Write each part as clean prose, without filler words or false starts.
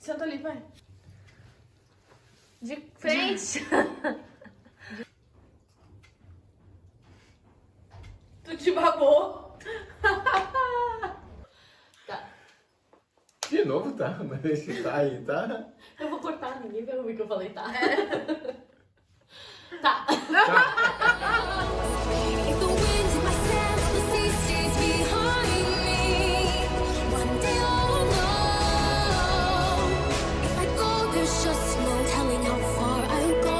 Senta ali, pai. De frente. Tu te babou. Tá. De novo, tá? Mas esse tá aí, tá? Eu vou cortar, ninguém vai ouvir que eu falei tá. Tá. If the wind in my sails, the sea stays behind me. One day I'll know. If I go, there's just no telling how far I'll go.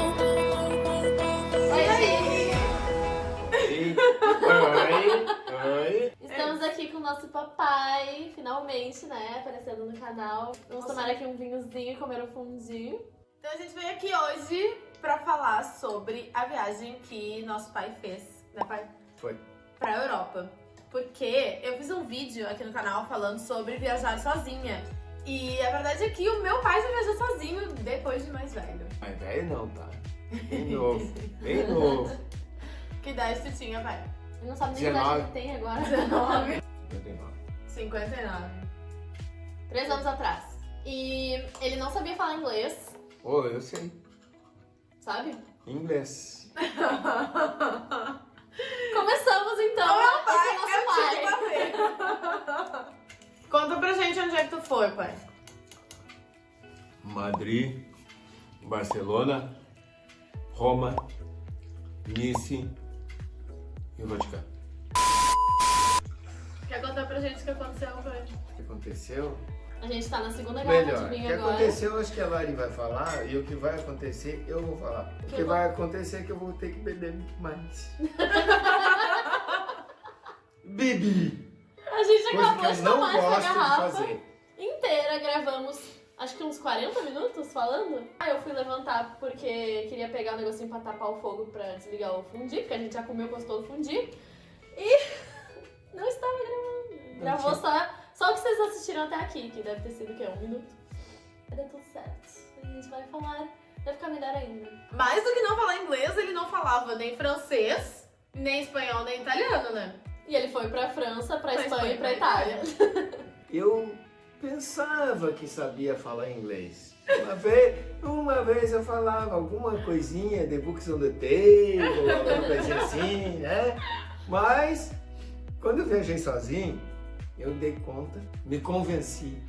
Oi. Estamos aqui com o nosso papai, finalmente, né? Aparecendo no canal. Vamos tomar aqui um vinhozinho e comer um fondue. Então a gente veio aqui hoje pra falar sobre a viagem que nosso pai fez, né, pai? Foi. Pra Europa. Porque eu fiz um vídeo aqui no canal falando sobre viajar sozinha. E a verdade é que o meu pai já viajou sozinho depois de mais velho. Mas velho não, tá? Bem novo. Bem novo. Que idade tu tinha, pai? Ele não sabe nem que idade ele tem agora. 19. 59. 59. 3 anos atrás. E ele não sabia falar inglês, Ô, eu sei. sabe? Inglês. Começamos então. Meu pai, Esse é o nosso pai. pai. Conta pra gente onde é que tu foi, pai. Madrid, Barcelona, Roma, Nice e o Vaticano. Quer contar pra gente o que aconteceu, pai? O que aconteceu? A gente tá na segunda garrafa Melhor, de o vinho que agora. aconteceu acho que a Lari vai falar e o que vai acontecer eu vou falar. O que vai acontecer é que eu vou ter que beber mais. Bebi! A gente Coisa acabou que de eu não tomar essa gosto de garrafa fazer. inteira, gravamos acho que uns 40 minutos falando. Aí eu fui levantar porque queria pegar um negocinho pra tapar o fogo pra desligar o fundi, porque a gente já comeu, gostou do fundi. E não estava gravando. Gravou só o que vocês assistiram até aqui, que deve ter sido o quê? 1 minuto. Mas deu tudo certo. A gente vai falar, vai ficar melhor ainda. Mais do que não falar inglês, ele não falava nem francês, nem espanhol, nem italiano, né? E ele foi pra França, pra Pra Espanha e pra Espanha, pra Itália. Eu pensava que sabia falar inglês. Uma vez eu falava alguma coisinha de Books on the Table, alguma coisinha assim, né? Mas quando eu viajei sozinho, eu dei conta, me convenci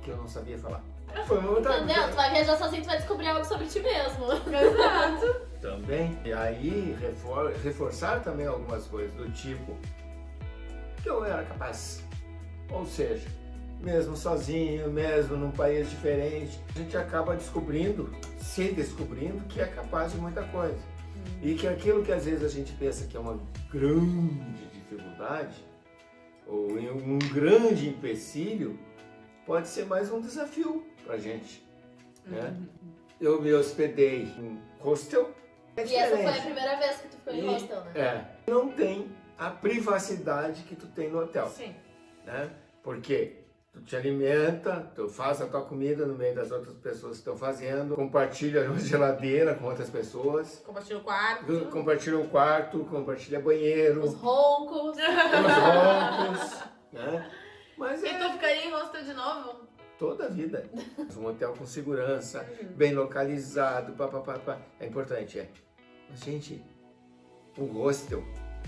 que eu não sabia falar. Foi uma outra Entendeu? Tu vai viajar sozinho, tu vai descobrir algo sobre ti mesmo. Exato. também. E aí reforçar também algumas coisas do tipo que eu era capaz. Ou seja, mesmo sozinho, mesmo num país diferente, a gente acaba se descobrindo que é capaz de muita coisa. E que aquilo que às vezes a gente pensa que é uma grande dificuldade, ou um grande empecilho, pode ser mais um desafio pra gente, né? Eu me hospedei em hostel. É E essa foi a diferente. primeira vez que tu ficou em hostel, né? É, não tem a privacidade que tu tem no hotel, Sim. né? Porque tu te alimenta, tu faz a tua comida no meio das outras pessoas que estão fazendo, compartilha uma geladeira com outras pessoas, Compartilha o quarto. compartilha o quarto, compartilha banheiro, Os roncos. os roncos, né? Mas E tu ficaria em hostel de novo? toda a vida. Um hotel com segurança, bem localizado, pá. É importante, é. Mas, gente, o hostel,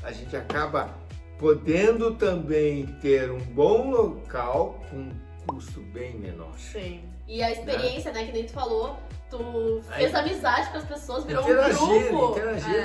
a gente acaba podendo também ter um bom local com um custo bem menor. Sim. E a experiência, né, que nem tu falou, tu Aí- fez amizade com as pessoas, virou um Interagir grupo.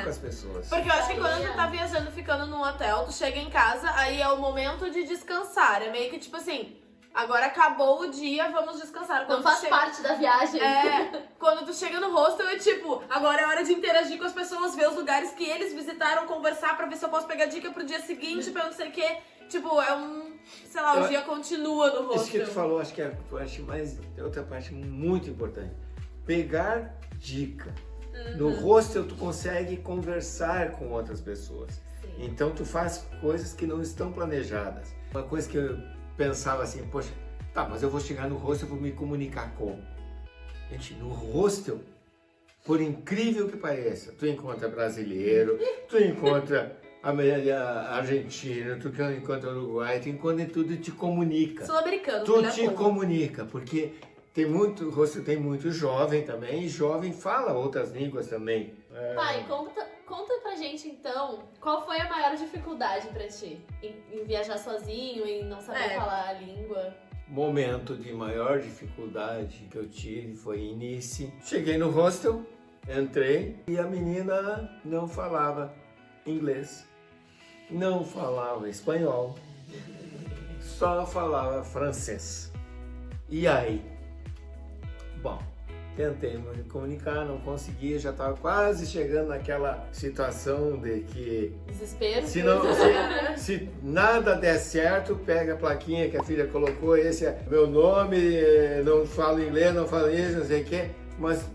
com as pessoas. Porque eu acho que quando tu tá viajando, ficando num hotel, tu chega em casa, aí é o momento de descansar. É meio que tipo assim, agora acabou o dia, vamos descansar. Não tu faz chega... parte da viagem. É, quando tu chega no hostel é tipo, agora é hora de interagir com as pessoas, ver os lugares que eles visitaram, conversar pra ver se eu posso pegar dica pro dia seguinte, pra não sei o quê. Tipo, é um, sei lá, o dia continua no hostel. Isso que tu falou, acho que é a parte outra parte muito importante. Pegar dica. No hostel tu consegue conversar com outras pessoas. Sim. Então tu faz coisas que não estão planejadas. Uma coisa que eu pensava assim, poxa, tá, mas eu vou chegar no hostel e vou me comunicar como? Gente, no hostel, por incrível que pareça, tu encontra brasileiro, tu encontra argentino, tu encontra uruguai, tu encontra tudo e te comunica. Sul-americano, Tu filha te da puta. comunica, porque O hostel tem muito jovem também, e jovem fala outras línguas também. Pai, conta pra gente então, qual foi a maior dificuldade pra ti? Em viajar sozinho, em não saber falar a língua? Momento de maior dificuldade que eu tive foi em Nice. Cheguei no hostel, entrei e a menina não falava inglês, não falava espanhol, só falava francês. E aí? Bom, tentei me comunicar, não conseguia, já estava quase chegando naquela situação de que Desespero? se nada der certo, pega a plaquinha que a filha colocou, esse é meu nome, não falo inglês, não falo isso, não sei o quê, mas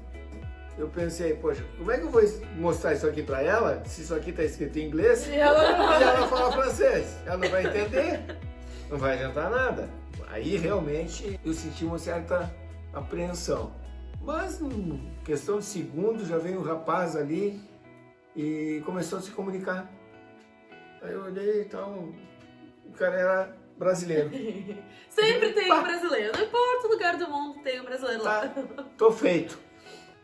eu pensei, poxa, como é que eu vou mostrar isso aqui para ela, se isso aqui está escrito em inglês, e ela fala francês, ela não vai entender, não vai adiantar nada. Aí realmente eu senti uma certa apreensão. Mas, em questão de segundos, já veio um rapaz ali e começou a se comunicar. Aí eu olhei e tal, o cara era brasileiro. Sempre tem um brasileiro. Não importa o lugar do mundo, tem um brasileiro lá. Tô feito.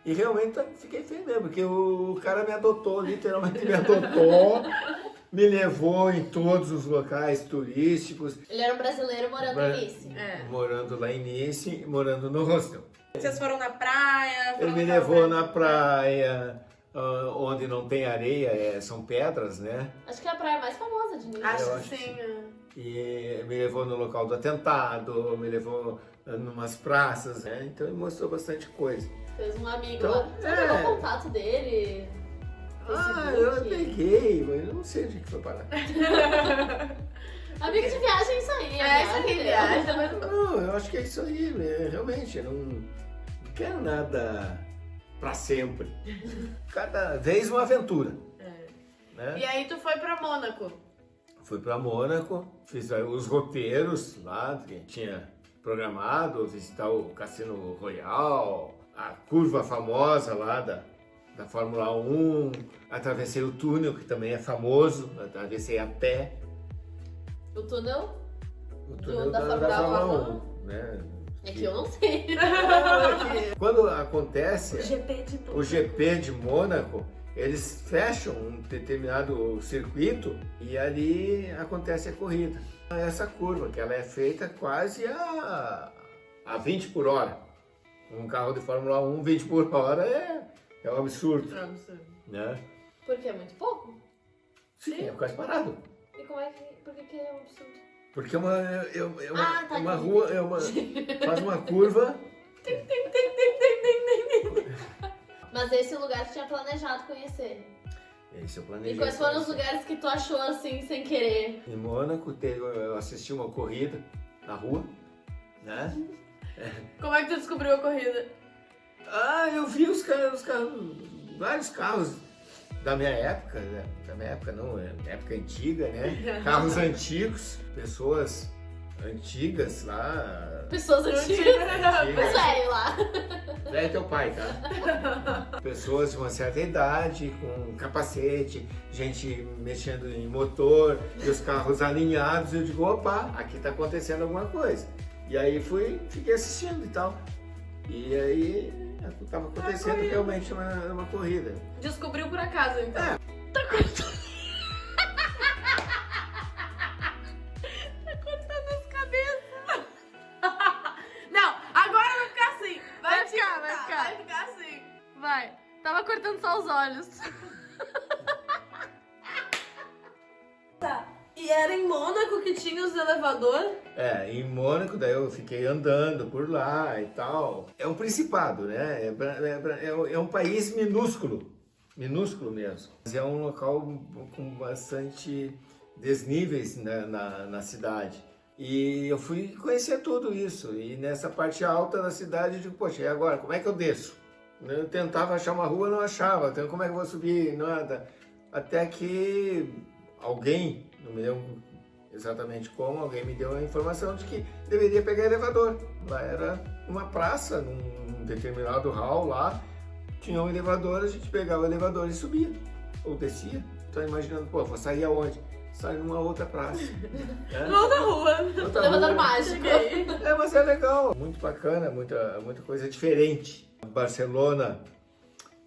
E realmente fiquei feio mesmo, porque o cara me adotou, literalmente me adotou, me levou em todos os locais turísticos. Ele era um brasileiro morando em Nice. Morando lá em Nice, morando no hostel. Vocês foram na praia? Ele me levou na praia, onde não tem areia, são pedras, né? Acho que é a praia mais famosa de Nice. Acho acho que que sim. E me levou no local do atentado, me levou numas praças, né? Então ele mostrou bastante coisa. Fez um amigo Então, lá. Você pegou o contato dele? Eu peguei, mas eu não sei onde que foi parar. Amigo de viagem é isso aí. Isso aqui, viagem. Não, eu acho que é isso aí, realmente, eu não quero nada pra sempre. Cada vez uma aventura. Né? E aí tu foi pra Mônaco. Fui pra Mônaco, fiz os roteiros lá, que tinha programado, visitar o Cassino Royal, a curva famosa lá da Fórmula 1, atravessei o túnel, que também é famoso, atravessei a pé. O túnel? O túnel Da Fórmula 1, né? É que eu não sei. Quando acontece O GP de Mônaco, eles fecham um determinado circuito e ali acontece a corrida. Essa curva, que ela é feita quase a 20 por hora. Um carro de Fórmula 1, 20 por hora é um absurdo, né? Porque é muito pouco. Sim, é quase parado. E como é que... Por que é um absurdo? Porque é uma entendi. rua, faz uma curva. Mas esse lugar tu tinha planejado conhecer. Esse eu planejei. E quais foram os conhecer. lugares que tu achou assim, sem querer? Em Mônaco, eu assisti uma corrida na rua, né? Como é que tu descobriu a corrida? Eu vi os carros, vários carros da minha época, né? Da minha época não, época antiga, né? Carros antigos, pessoas antigas lá. Pessoas antigas. Mas velho lá. É teu pai, tá? Pessoas de uma certa idade, com capacete, gente mexendo em motor, e os carros alinhados. Eu digo, opa, aqui tá acontecendo alguma coisa. E aí fiquei assistindo e tal. E aí estava acontecendo realmente uma corrida. Descobriu por acaso, então. Tá cortando as cabeças. Não, agora vai ficar assim. Vai ficar assim. Vai. Tava cortando só os olhos. Tá. E era em Mônaco que tinha os elevadores? Em Mônaco, daí eu fiquei andando por lá e tal. É um principado, né? É um país minúsculo mesmo. Mas é um local com bastante desníveis na cidade. E eu fui conhecer tudo isso. E nessa parte alta da cidade eu digo, poxa, e agora? Como é que eu desço? Eu tentava achar uma rua, não achava. Então como é que eu vou subir? Nada. Até que alguém, não me lembro exatamente como, alguém me deu a informação de que deveria pegar elevador. Lá era uma praça, num determinado hall lá, tinha um elevador, a gente pegava o elevador e subia, ou descia. Então imaginando, vou sair aonde? sai numa outra praça. Né? Não da rua. Outra Elevador rua. mágico. É, mas é legal, muito bacana, muita coisa diferente. Barcelona,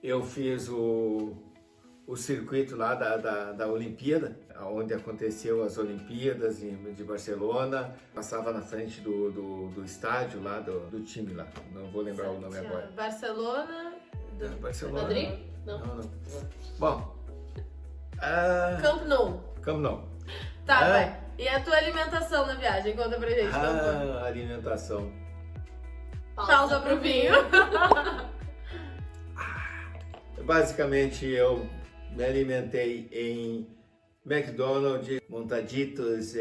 eu fiz o circuito lá da Olimpíada, onde aconteceu as Olimpíadas de Barcelona. Passava na frente do estádio lá, do time lá, não vou lembrar o nome agora. Barcelona. Barcelona. Madrid? Não. Não. Bom, Camp Nou. Camp Nou. Tá, Ah. vai. E a tua alimentação na viagem? Conta pra gente. como foi. Alimentação. Pausa pro vinho. Basicamente, eu me alimentei em McDonald's, montaditos, O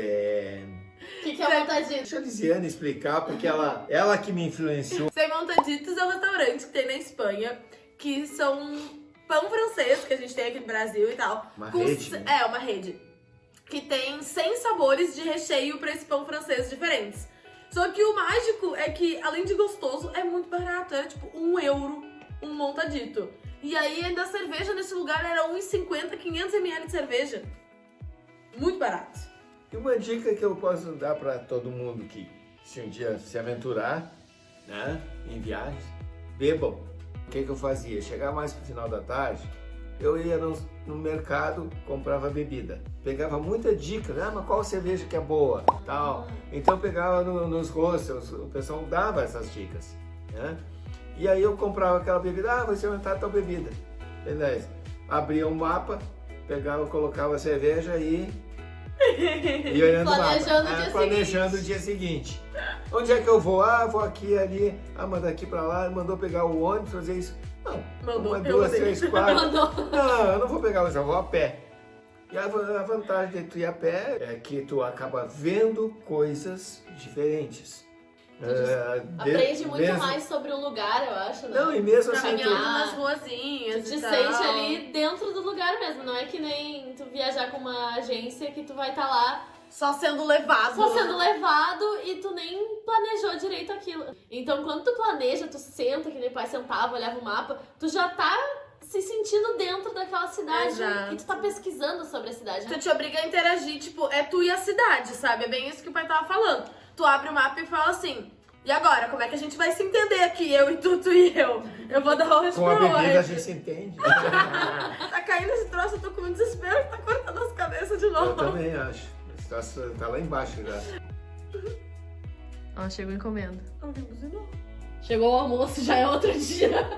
que é montadinho? Deixa a Lisiane explicar, porque ela que me influenciou. Sem Montaditos é um restaurante que tem na Espanha, que são pão francês, que a gente tem aqui no Brasil e tal. Uma rede, né? É, uma rede. Que tem 100 sabores de recheio pra esse pão francês diferentes. Só que o mágico é que, além de gostoso, é muito barato. Era tipo €1 um montadito. E aí ainda a cerveja nesse lugar era R$1,50, 500 ml de cerveja. Muito barato. E uma dica que eu posso dar para todo mundo que, se um dia se aventurar, né, em viagens, bebam. O que eu fazia? Chegar mais pro final da tarde, eu ia no mercado, comprava bebida. Pegava muita dica, mas qual cerveja que é boa, tal. Então eu pegava nos hostels, o pessoal dava essas dicas, né? E aí eu comprava aquela bebida, vai experimentar tal bebida. Beleza. Abria um mapa, pegava, colocava a cerveja e olhando Planejando o mapa. o dia Planejando o dia seguinte. Onde é que eu vou? Vou aqui, ali. Manda aqui pra lá. Mandou pegar o ônibus, fazer isso. Não, Mandou, uma, eu duas, odeio. 3, 4. Mandou. Não, eu não vou pegar, eu já vou a pé. E a vantagem de tu ir a pé é que tu acaba vendo coisas diferentes. Aprende muito mesmo- mais sobre um lugar, eu acho, né? Não, e mesmo assim, Caminhando tu- nas ruazinhas Tu e te tal. sente ali dentro do lugar mesmo, não é que nem tu viajar com uma agência que tu vai estar lá Só sendo levado. só sendo levado e tu nem planejou direito aquilo. Então quando tu planeja, tu senta, que nem o pai sentava, olhava o mapa, tu já tá se sentindo dentro daquela cidade Exato. e tu tá pesquisando sobre a cidade. Tu te obriga a interagir, tipo, é tu e a cidade, sabe? É bem isso que o pai tava falando. Tu abre o mapa e fala assim, e agora, como é que a gente vai se entender aqui, eu e tu e eu? Eu vou dar hoje com a pro bebida a Oi. gente se entende. Tá caindo esse troço, eu tô com um desespero, tá cortando as cabeças de Eu novo. também acho. Tá lá embaixo já. Ó, chegou encomenda. Chegou o almoço, já é outro dia.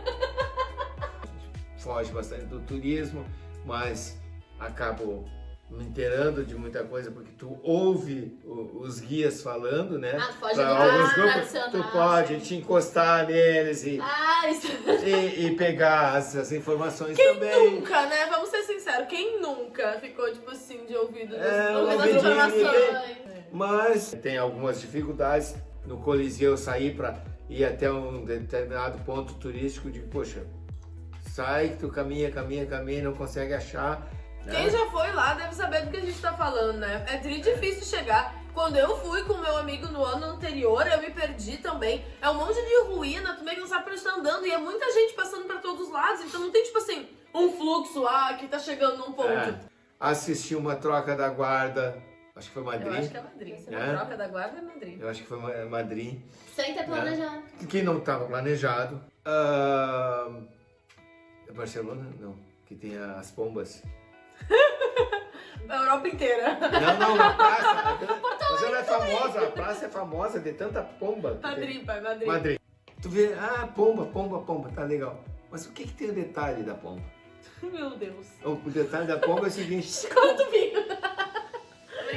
Foge bastante do turismo, mas acabo me inteirando de muita coisa porque tu ouve os guias falando, né? Foge Pra do alguns grupos, tradicional. tu pode te encostar neles e Isso. pegar as informações também. Nunca, né? Vamos ser sinceros, quem nunca ficou, tipo assim, de ouvido ouvido das de informações? Mas tem algumas dificuldades. No Coliseu eu saí para ir até um determinado ponto turístico de, poxa, sai, tu caminha, não consegue achar. Né? Quem já foi lá deve saber do que a gente tá falando, né? É difícil chegar. Quando eu fui com meu amigo no ano anterior, eu me perdi também. É um monte de ruína, tu meio que não sabe pra onde tá andando. E é muita gente passando pra todos os lados. Então não tem, tipo assim, um fluxo, que tá chegando num ponto. Assisti uma troca da guarda, acho que foi Madrid. Eu acho que é Madrid. Se É? não troca da guarda, é Madrid. Eu acho que foi Madrid. Sem ter planejado. Que não estava planejado. Barcelona? Não. Que tem as pombas. A Europa inteira. Não, na praça. Você não é famosa, a praça é famosa de tanta pomba. que tem. Madrid, pai, Madrid. Madrid. Tu vê, pomba, tá legal. Mas o que tem o detalhe da pomba? Meu Deus. O detalhe da pomba é o seguinte. Quanto vinho?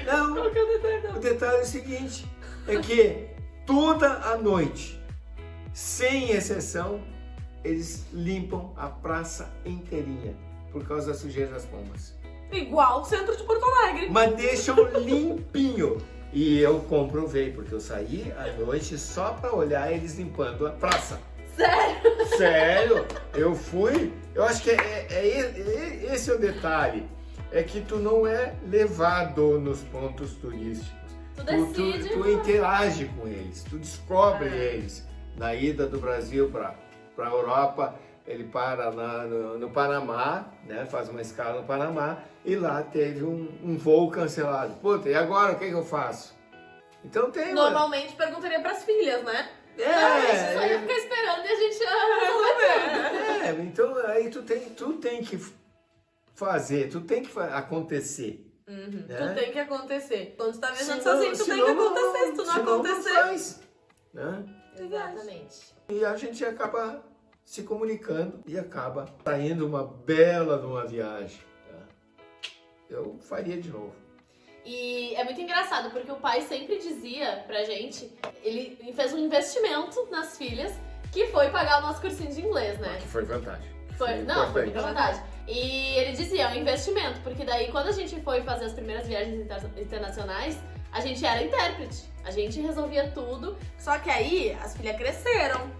Não, Qual que é o detalhe? o detalhe é o seguinte. É que toda a noite, sem exceção, eles limpam a praça inteirinha. Por causa da sujeira das pombas. Igual o centro de Porto Alegre. Mas deixam limpinho. E eu comprovei, porque eu saí à noite só pra olhar eles limpando a praça. Sério? Sério? Eu fui. Eu acho que esse é o detalhe. É que tu não é levado nos pontos turísticos. Tu decide. Tu interage com eles, tu descobre eles. Na ida do Brasil pra Europa, ele para lá no Panamá, né? Faz uma escala no Panamá e lá teve um voo cancelado. Puta, e agora o que eu faço? Então tem... Normalmente perguntaria pras filhas, né? A gente só ia ficar esperando e a gente ia resolver tudo. Então aí tu tem que fazer, tu tem que acontecer. Né? Tu tem que acontecer. Quando tu tá viajando Senão- sozinho, tu tem senão que acontecer. Se tu não senão acontecer. faz, né? Exatamente. E a gente acaba se comunicando e acaba saindo uma bela de uma viagem. Tá? Eu faria de novo. E é muito engraçado, porque o pai sempre dizia pra gente, ele fez um investimento nas filhas, que foi pagar o nosso cursinho de inglês, né? Que foi vantagem. Foi muita vantagem. E ele dizia, é um investimento, porque daí quando a gente foi fazer as primeiras viagens internacionais, a gente era intérprete. A gente resolvia tudo. Só que aí as filhas cresceram.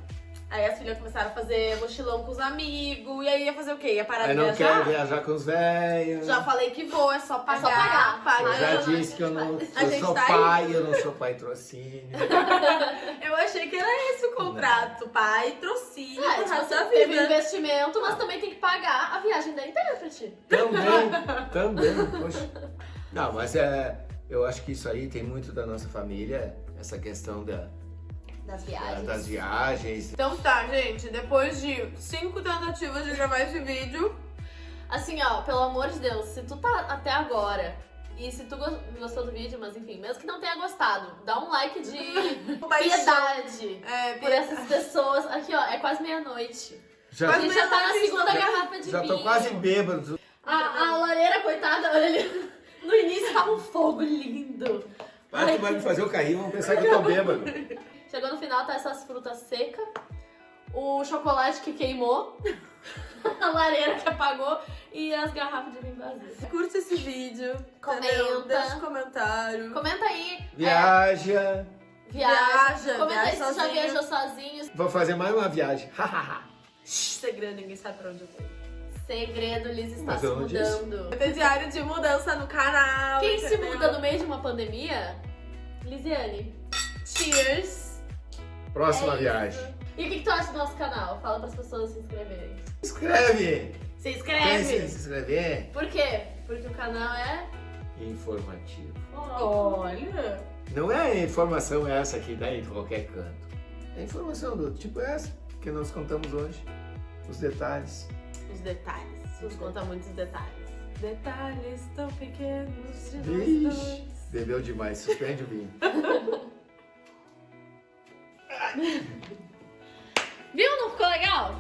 Aí as filhas começaram a fazer mochilão com os amigos. E aí ia fazer o quê? Ia parar Aí de não viajar? quero viajar com os velhos. Já falei que vou, é só pagar. só pagar. Eu já Pagar. disse que eu não A gente sou tá pai, eu não sou pai trocínio. Eu achei que era esse o contrato. Pai, trocínio, pro Tipo, resto da você teve um vida. investimento, mas também tem que pagar a viagem da intérprete. Também, poxa. Não, mas eu acho que isso aí tem muito da nossa família, essa questão Das viagens. das viagens. Então tá, gente. Depois de 5 tentativas de gravar esse vídeo, Assim, ó, pelo amor de Deus, se tu tá até agora e se tu gostou do vídeo, mas enfim, mesmo que não tenha gostado, dá um like de piedade por essas pessoas. Aqui, ó, é quase meia-noite. Já, A gente já tá na segunda garrafa de já vinho. tô quase bêbado. A lareira, coitada, olha ali. No início tava um fogo lindo. Vai, tu vai me fazer eu cair, vão pensar que eu tô bêbado. Chegou no final, tá essas frutas secas, o chocolate que queimou, a lareira que apagou e as garrafas de vinho vazias. curte esse vídeo. Comenta. Entendeu? Deixa um comentário. Comenta aí. Viaja. Viaja. Comenta viaja aí se tu já sozinho. viajou sozinho. Vou fazer mais uma viagem. Segredo, ninguém sabe pra onde eu vou. Segredo, Liz está Mas se eu não disse. mudando. Vai ter diário de mudança no canal. Quem se entendeu? muda no meio de uma pandemia? Lisiane. Cheers. Próxima É isso. viagem. E o que tu acha do nosso canal? Fala pras pessoas se inscreverem. Escreve. Se Quem inscreve! se inscrever? Por quê? Porque o canal é... Informativo. Olha. Não é a informação essa que dá em qualquer canto. É informação do tipo essa que nós contamos hoje. Os detalhes. Os detalhes. Nos conta muitos detalhes. Detalhes tão pequenos de nós Vixe, dois. bebeu demais, suspende o vinho. Viu? Não ficou legal?